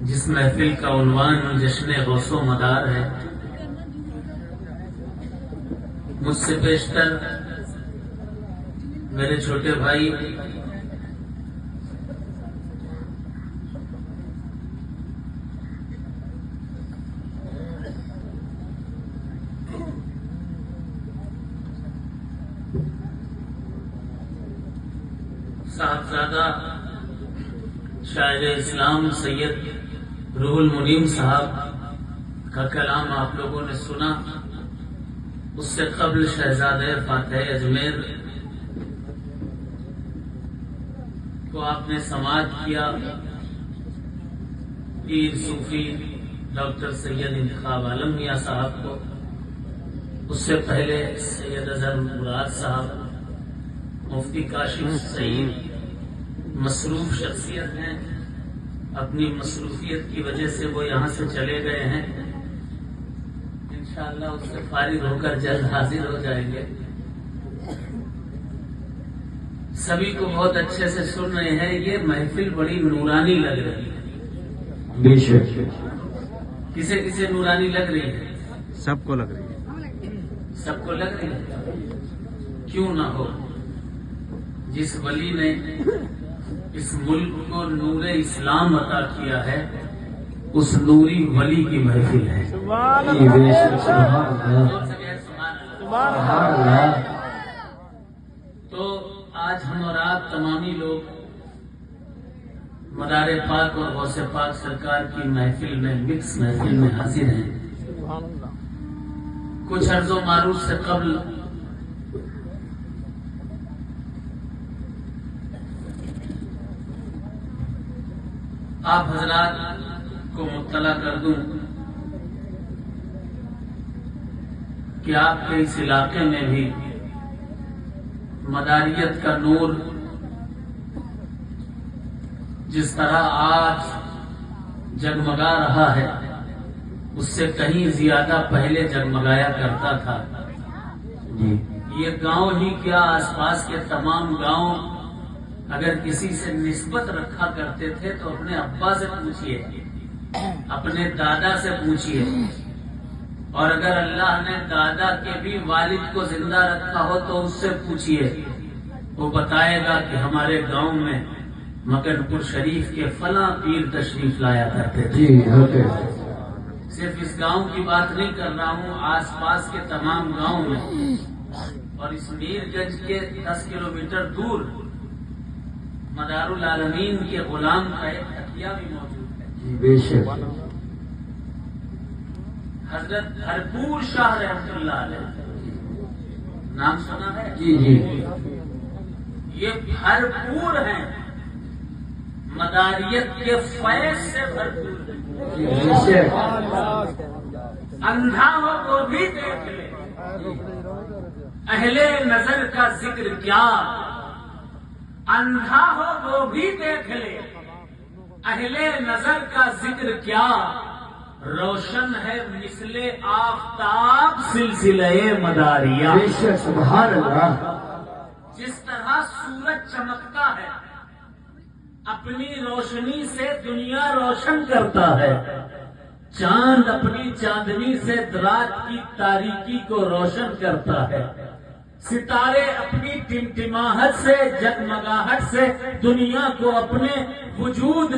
جس محفل کا عنوان جشن غوث و مدار ہے، مجھ سے بیشتر میرے چھوٹے بھائی صاحبزادہ شاعر اسلام سید روح المنیم صاحب کا کلام آپ لوگوں نے سنا۔ اس سے قبل شہزادہ فاتح اجمیر کو آپ نے سماعت کیا، پیر صوفی ڈاکٹر سید انتخاب عالم میاں صاحب کو، اس سے پہلے سید اظہر مراد صاحب، مفتی کاشف سعید مصروف شخصیت ہیں، اپنی مصروفیت کی وجہ سے وہ یہاں سے چلے گئے ہیں، انشاءاللہ اس سے فارغ ہو کر جلد حاضر ہو جائیں گے۔ سبھی کو بہت اچھے سے سن رہے ہیں، یہ محفل بڑی نورانی لگ رہی ہے، بے شک کسے کسے نورانی لگ رہی ہے؟ سب کو لگ رہی ہے، سب کو لگ رہی ہے، کیوں نہ ہو۔ جس ولی نے اس ملک کو نور اسلام عطا کیا ہے، اس نوری ولی کی محفل ہے۔ تو آج ہم اور آپ تمامی لوگ مدار پاک اور غوث پاک سرکار کی محفل میں، مکس محفل میں حاضر ہیں۔ کچھ عرض و معروف سے قبل آپ حضرات کو مطلع کر دوں کہ آپ کے اس علاقے میں بھی مداریت کا نور جس طرح آج جگمگا رہا ہے، اس سے کہیں زیادہ پہلے جگمگایا کرتا تھا۔ یہ گاؤں ہی کیا، آس پاس کے تمام گاؤں اگر کسی سے نسبت رکھا کرتے تھے تو اپنے ابا سے پوچھئے، اپنے دادا سے پوچھئے، اور اگر اللہ نے دادا کے بھی والد کو زندہ رکھا ہو تو اس سے پوچھئے، وہ بتائے گا کہ ہمارے گاؤں میں مکن پور شریف کے فلاں پیر تشریف لایا کرتے تھے۔ صرف اس گاؤں کی بات نہیں کر رہا ہوں، آس پاس کے تمام گاؤں میں، اور اس میر گنج کے 10 کلومیٹر دور مدار العالمین کے غلام کا ایک تکیہ بھی موجود ہے۔ بے شک حضرت بھرپور شاہ رحمۃ اللہ علیہ، نام سنا ہے؟ جی یہ بھرپور ہیں، مداریت کے فیض سے بھرپور ہیں۔ اندھا ہو وہ بھی دیکھ لے، اہل نظر کا ذکر کیا، اندھا ہو وہ بھی دیکھ لے، اہل نظر کا ذکر کیا، روشن ہے مثل آفتاب سلسلہ مداریہ۔ سبحان اللہ۔ جس طرح سورج چمکتا ہے، اپنی روشنی سے دنیا روشن کرتا ہے، چاند اپنی چاندنی سے رات کی تاریکی کو روشن کرتا ہے، ستارے اپنی ٹمٹماہٹ سے، جگمگاہٹ سے دنیا کو اپنے وجود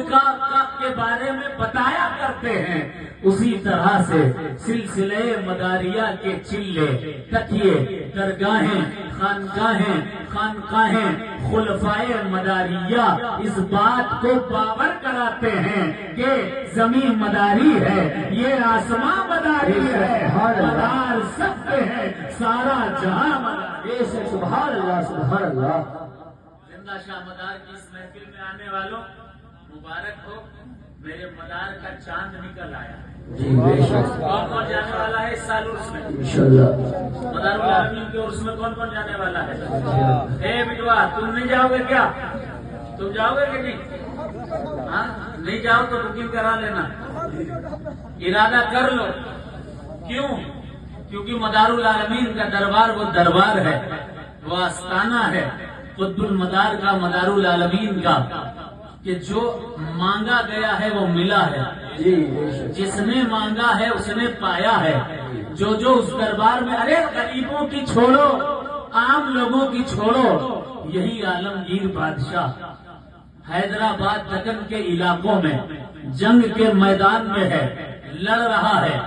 کے بارے میں بتایا کرتے ہیں، اسی طرح سے سلسلہ مداریہ کے چلے، تکیے، درگاہیں، خانقاہیں، خلفائے مداریہ اس بات کو باور کراتے ہیں کہ زمین مداری ہے، یہ آسمان مداری ہے، مدار سکتے ہیں سارا جہاں مداری۔ سبحان اللہ سبحان اللہ۔ زندہ شاہ مدار کی اس محفل میں آنے والوں مبارک ہو، میرے مدار کا چاند نکل آیا ہے۔ جی بے شک۔ کون کون جانے والا ہے اس سال عرس میں؟ انشاءاللہ۔ مدار العالمین کے عرس میں کون کون جانے والا ہے؟ اے بٹوا، تم نہیں جاؤ گے کیا؟ تم جاؤ گے کہ نہیں؟ ہاں نہیں جاؤ تو بکنگ کرا لینا، ارادہ کر لو۔ کیوں؟ کیونکہ مدار العالمین کا دربار وہ دربار ہے، وہ آستانہ ہے، قطب المدار کا، مدار العالمین کا، کہ جو مانگا گیا ہے وہ ملا ہے، جی بے شک جس نے مانگا ہے اس نے پایا ہے، جو اس دربار میں، ارے غریبوں کی چھوڑو، عام لوگوں کی چھوڑو، یہی عالمگیر بادشاہ حیدرآباد دکن کے علاقوں میں جنگ کے میدان میں ہے، لڑ رہا ہے،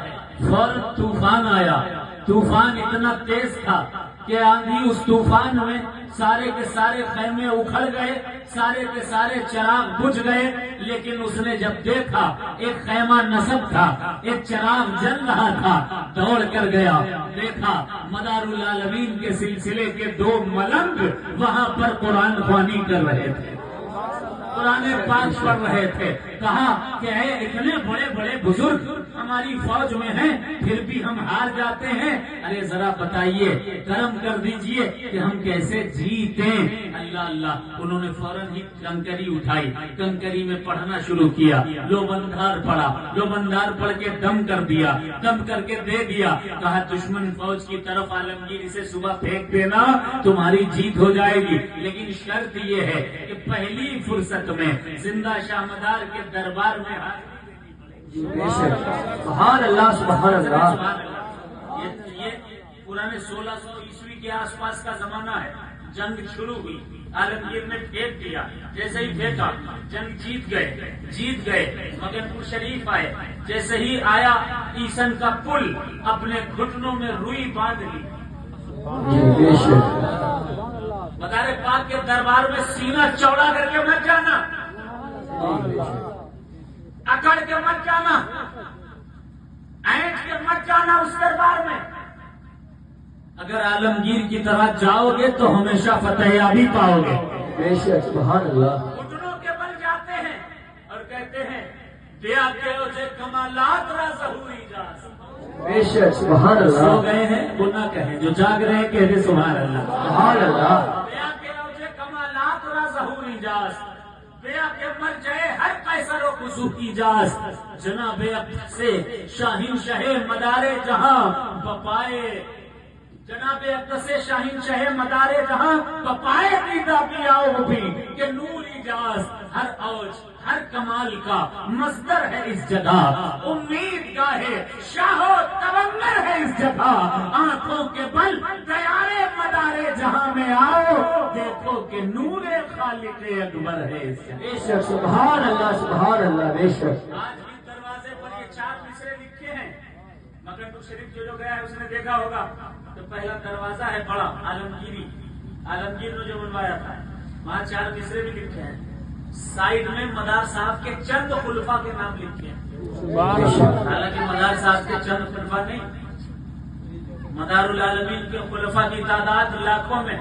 فوراً طوفان آیا، طوفان اتنا تیز تھا کہ آندھی اس طوفان میں سارے کے سارے خیمے اکھڑ گئے، سارے کے سارے چراغ بجھ گئے، لیکن اس نے جب دیکھا ایک خیمہ نصب تھا، ایک چراغ جل رہا تھا، دوڑ کر گیا، دیکھا مدار العالمین کے سلسلے کے 2 ملنگ وہاں پر قرآن خوانی کر رہے تھے، قرآن پاک پڑھ رہے تھے، کہا کہ اے اتنے بڑے بڑے بزرگ ہماری فوج میں ہیں پھر بھی ہم ہار جاتے ہیں، ارے ذرا بتائیے، کرم کر دیجئے کہ ہم کیسے جیتیں۔ اللہ اللہ، انہوں نے فوراً ہی کنکری اٹھائی، کنکری میں پڑھنا شروع کیا، لوبندار پڑھا، لوبندار پڑھ کے دم کر دیا، دم کر کے دے دیا، کہا دشمن فوج کی طرف عالمگیر اسے صبح پھینک دینا، تمہاری جیت ہو جائے گی، لیکن شرط یہ ہے کہ پہلی فرصت میں زندہ شاہ مدار کے دربار میں جی بے شک سبحان اللہ سبحان اللہ۔ یہ پرانے 1600 عیسوی کے آس پاس کا زمانہ ہے، جنگ شروع ہوئی، عالمگیر نے پھینک دیا، جیسے ہی پھینکا جنگ جیت گئے، مگر پور شریف آئے، جیسے ہی آیا عیسن کا پل اپنے گھٹنوں میں روئی باندھ لی، جی بے شک مدار پاک کے دربار میں سینہ چوڑا کر کے مت جانا، اکڑ کے مت جانا، اینٹ کے مت جانا اس دربار میں، اگر عالمگیر کی طرح جاؤ گے تو ہمیشہ فتح یابی پاؤ گے۔ بے شک سبحان اللہ۔ گھٹنوں کے بل جاتے ہیں اور کہتے ہیں دیا کے اوجے کمالات را ظہوری جاز، بے شک سبحان سو اللہ گئے ہیں وہ نہ کہیں، جو جاگ رہے ہیں کہہ دے سبحان اللہ۔ سبحان اللہ۔ دیا کے اوجے کمالات را ظہوری جاز، دیا کے مر جائے ہر قیصر و خضوع کی جاز، جناب اقدس سے شاہین شاہ مدار جہاں بپائے، جناب اقدس سے شاہین شاہ مدار جہاں بپائے دیدہ کی آؤ بھی کہ نور ایجاز، ہر اوج ہر کمال کا مصدر ہے اس جگہ، امید گاہے شاہ و تونر ہے اس جگہ، آنکھوں کے بل دیارے مدارے جہاں میں آؤ، دیکھو کہ نور خالق اکبر ہے اس جگہ۔ بے شک سبحان اللہ سبحان اللہ بے شک۔ آج بھی دروازے پر یہ 4 مصرے لکھے ہیں، مگر تو شریف جو گیا ہے اس نے دیکھا ہوگا، تو پہلا دروازہ ہے بڑا عالمگیری، عالمگیر نے جو بنوایا تھا، وہاں 4 مصرے بھی لکھے ہیں، سائڈ میں مدار صاحب کے چند خلفاء کے نام لکھے ہیں، حالانکہ مدار صاحب کے چند خلفاء نہیں، مدار العالمین کے خلفاء کی تعداد لاکھوں میں،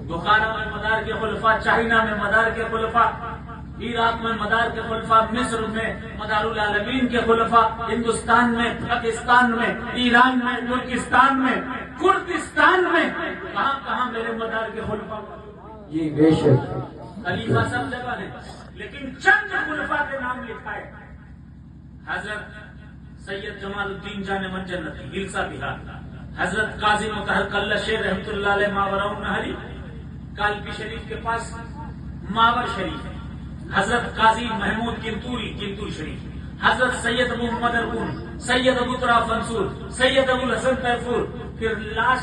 بخارا میں مدار کے خلفاء، چائنا میں مدار کے خلفاء، عراق میں مدار کے خلفاء، مصر میں مدار العالمین کے خلفاء، ہندوستان میں، پاکستان میں، ایران میں، ترکستان میں، کردستان میں، کہاں کہاں میرے مدار کے خلفاء، جی بے شک خلیفہ سب جگہ ہے، لیکن چند خلفاء کے نام لکھا ہے، حضرت سید جمال الدین جان من جنتی ہلسا بہار، حضرت قاضی مطہر کلہ شیر رحمۃ اللہ علیہ ماوراء نہری کالپی شریف کے پاس ماور شریف، حضرت قاضی محمود کنتوری کنتور شریف، حضرت سید ابو محمد ارکون، سید ابو طرف منصور، سید ابو الحسن تیفور، پھر لاسٹ